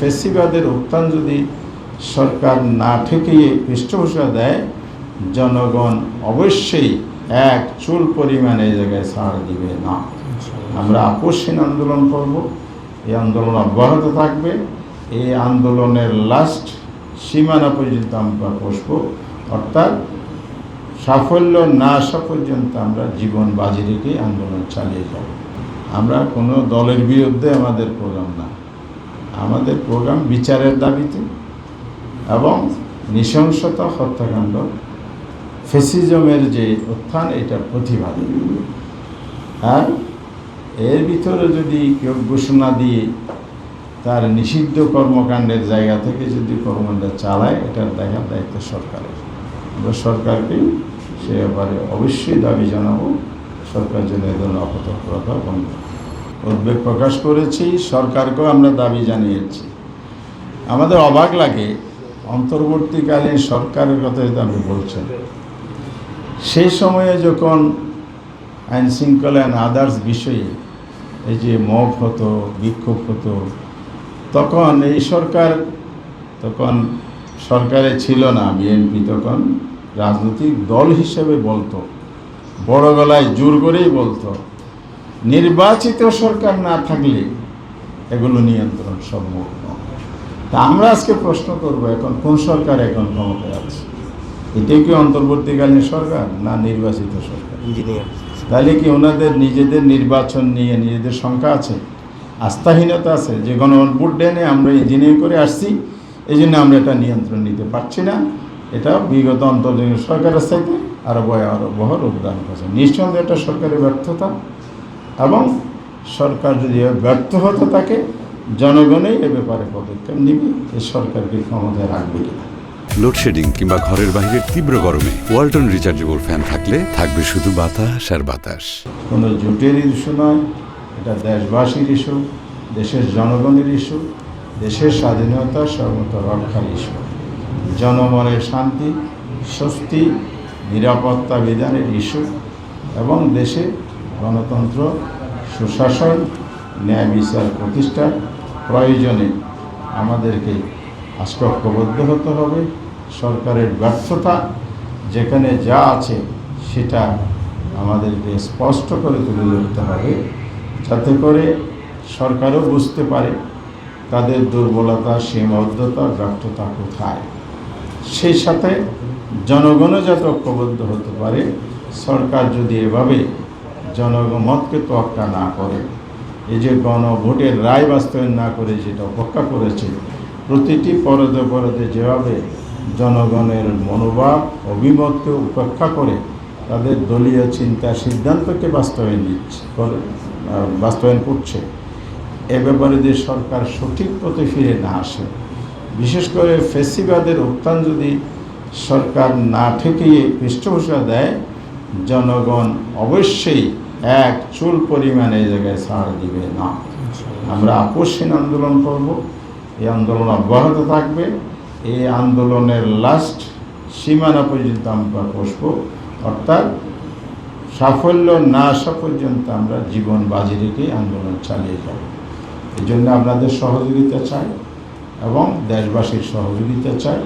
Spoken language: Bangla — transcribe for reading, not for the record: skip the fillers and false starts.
ফ্যাসিবাদের উত্থান যদি সরকার না ঠেকিয়ে পৃষ্ঠপোষকতা দেয়, জনগণ অবশ্যই এক চুল পরিমাণে এই জায়গায় ছাড় দিবে না। আমরা আপোষহীন আন্দোলন করব, এই আন্দোলন অব্যাহত থাকবে। এই আন্দোলনের লাস্ট সীমানা পর্যন্ত আমরা বসব, অর্থাৎ সাফল্য না আসা পর্যন্ত আমরা জীবন বাজি রেখে আন্দোলন চালিয়ে যাব। আমরা কোনো দলের বিরুদ্ধে আমাদের প্রোগ্রাম না, আমাদের প্রোগ্রাম বিচারের দাবিতে এবং নৃশংসতা, হত্যাকাণ্ড, ফ্যাসিজমের যে উত্থান এটার প্রতিবাদে। আর এর ভিতরে যদি কেউ ঘোষণা দিয়ে তার নিষিদ্ধ কর্মকাণ্ডের জায়গা থেকে যদি কর্মকাণ্ড চালায়, এটার দেখার দায়িত্ব সরকারের। আমরা সরকারকে সে ব্যাপারে অবশ্যই দাবি জানাবো, সরকার যেন এ ধরনের অপতৎপরতা বন্ধ। উদ্বেগ প্রকাশ করেছি, সরকারকেও আমরা দাবি জানিয়েছি। আমাদের অবাক লাগে, অন্তর্বর্তীকালীন সরকারের কথা যদি আপনি বলছেন, সেই সময়ে যখন আইন শৃঙ্খলা অ্যান্ড আদার্স বিষয়ে এই যে মব হতো, বিক্ষোভ হতো, তখন এই সরকার সরকারে ছিল না বিএনপি, তখন রাজনৈতিক দল হিসেবে বলতো, বড় গলায় জোর করেই বলতো, নির্বাচিত সরকার না থাকলে এগুলো নিয়ন্ত্রণ সম্ভব নয়। তা আমরা আজকে প্রশ্ন করব, এখন কোন সরকার এখন ক্ষমতায় আছে? এটাই কি অন্তর্বর্তীকালীন সরকার না নির্বাচিত সরকার? তাহলে কি ওনাদের নিজেদের নির্বাচন নিয়ে নিজেদের শঙ্কা আছে, আস্থাহীনতা আছে, যে গণভোট ডেনে আমরা ইঞ্জিনিয়ারিং করে আসছি, এই জন্য আমরা এটা নিয়ন্ত্রণ নিতে পারছি না? এটা বিগত অন্তর্বর্তী সরকারের চাইতে আরও ভয়াবহ রূপ দান করছে। নিঃসন্দেহে এটা সরকারের ব্যর্থতা, এবং সরকার যদি ব্যর্থ হতে থাকে, জনগণই এ ব্যাপারে পদক্ষেপ নিবে, এই সরকারকে ক্ষমতায় রাখবে কিনা। লোডশেডিং কিংবা ঘরের বাইরের তীব্র গরমে ওয়ালটন রিচার্জেবল ফ্যান থাকলে থাকবে শুধু বাতাস আর বাতাস। কোনো জোটের ইস্যু নয়, এটা দেশবাসীর ইস্যু, দেশের জনগণের ইস্যু, দেশের স্বাধীনতা সর্বত রক্ষার ইস্যু, জনমনের শান্তি, স্বস্তি, নিরাপত্তা বিধানের ইস্যু, এবং দেশে গণতন্ত্র, সুশাসন, ন্যায় বিচার প্রতিষ্ঠার প্রয়োজনে আমাদেরকে আজকে ঐক্যবদ্ধ হতে হবে। সরকারের ব্যর্থতা যেখানে যা আছে সেটা আমাদেরকে স্পষ্ট করে তুলে ধরতে হবে, যাতে করে সরকারও বুঝতে পারে তাদের দুর্বলতা, সীমাবদ্ধতা, ব্যর্থতা কোথায়। সেই সাথে জনগণও যাতে ঐক্যবদ্ধ হতে পারে। সরকার যদি এভাবে জনমতকে তোয়াক্কা না করে, এই যে গণভোটের রায় বাস্তবায়ন না করে যেটা অপেক্ষা করেছে, প্রতিটি পরদে পরদে যেভাবে জনগণের মনোভাব, অভিমতকে উপেক্ষা করে তাদের দলীয় চিন্তা, সিদ্ধান্তকে বাস্তবায়ন করছে, এ ব্যাপারে যে সরকার সঠিক পথে ফিরে না আসে, বিশেষ করে ফ্যাসিবাদের উত্থান যদি সরকার না ঠেকিয়ে পৃষ্ঠপোষকতা দেয়, জনগণ অবশ্যই এক চুল পরিমাণে এই জায়গায় ছাড় দিবে না। আমরা আপোষহীন আন্দোলন করব, এই আন্দোলন অব্যাহত থাকবে। এই আন্দোলনের লাস্ট সীমানা পর্যন্ত আমরা বসব, অর্থাৎ সাফল্য না আসা পর্যন্ত আমরা জীবন বাজি রেখে আন্দোলন চালিয়ে যাব। এই জন্য আপনাদের সহযোগিতা চাই এবং দেশবাসীর সহযোগিতা চাই।